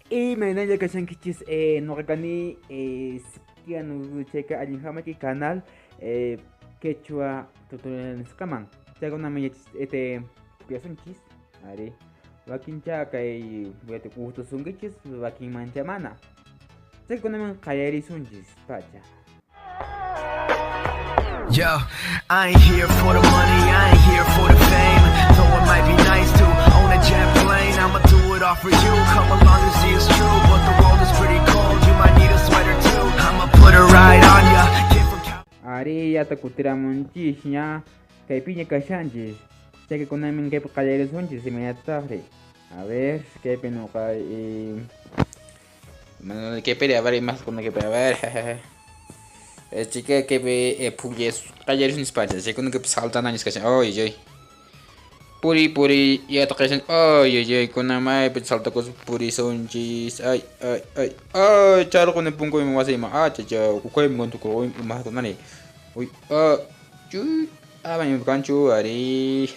Y me ya que sean kichis no recani sikian checa alinjama ki canal quechua tutorial skaman. Chago na me piasun chis. Are wakin cha kai wete kuto sungichis wakin mancha mana. Chago na man kayari sunjis pacha. Yo, I ain't here for the money, I ain't here for the fame. Though it might be nice to own a jet plane, I'ma do it all for you. Come along and see it's true, but the world is pretty cold. You might need a sweater too. I'ma put a ride on ya. Kid from Are ya ta kutira munchis nya kai piña kashanjis. Chago na men kai kayari sunjis inmediatamente. A ver, qué peno kai Que pere a ver más con que pere a ver. Chica que ve puglies ayer sin espacio, chica no que salta na nisca. Oy oy. Puri ya toca. Oy oy con na mai pe salta cos puri sonjis. Ay charo con el pungo mi wasa ima. Ah cha ku ko mi gontu ko ma to nani. Uy chu ba mi kanchu ari.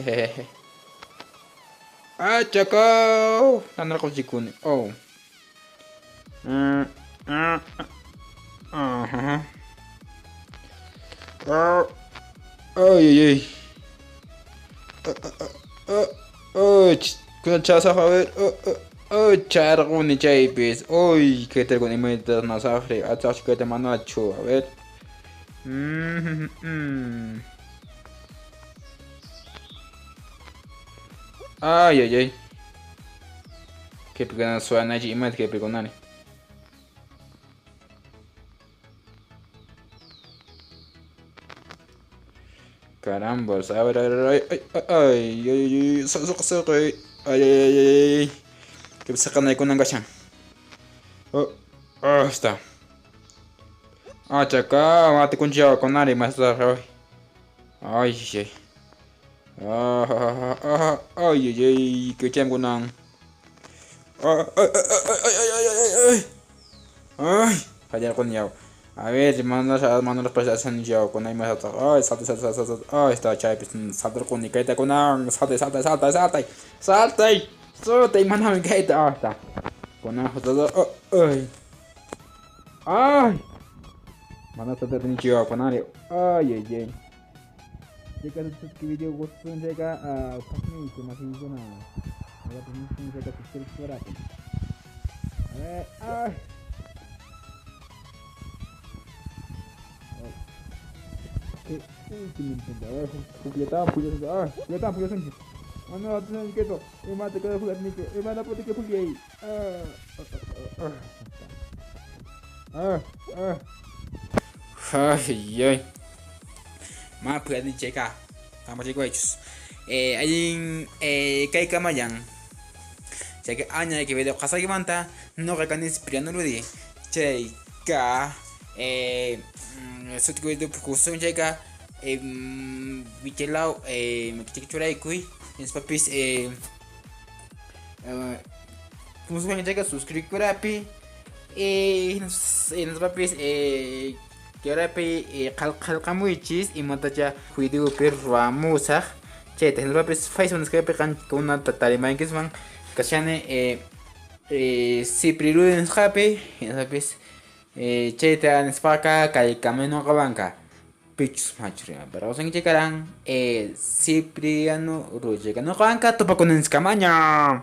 Ah chako. Tanra ko jikun. Oh. Ay. Kuna chasa a ver. Charguni chaipis. Uy, que te con imitas na safre. Atas que te manacho. A ver. Ay. Que pegana suana de imat que pegonani. Caramba, a ver, ay, soy, ay, que sacan ahí con angachan. Está. Chaca, mate con chavo con nari, más tarde. Ay, que chango nan. Ay, allá con yao. A ver, manda las presas en yo con ahí más atrás. Ay, salta. Ay, está chay, pues salta con ni caita con ang, salta. Salta y manda mi caita. Ah, está. Con ang, todo. Ay. Manda salta ni yo con ari. Ay. Jika video gusto jika pasnya itu masih guna. Ada penting jika subscribe surat. Punya sanji. Mana ada sanji keto? Emang tak ada pulat ni ke? Emang dapat tiga punya? Ay. Ma pulat ni ceka. Sama cek guys. Ayin kai kamayang. Cek anya que video kasagi manta. No rekanis priano ludi. Ceka. Sut gue kusun ceka. Bichelau cek curai kui. Ins papis como sukan ceka subscribe kurapi. Ins papis que rapi kal kamu ichis y matacha video per ramusa. Che, ins papis faison que pekan con una tatariman que man kasiane si priruden happy ins papis che te spaka kai kameno kabanka. Pichus machria, pero sang chekarang Cipriano Rojega no kabanka topa con ins kamanya.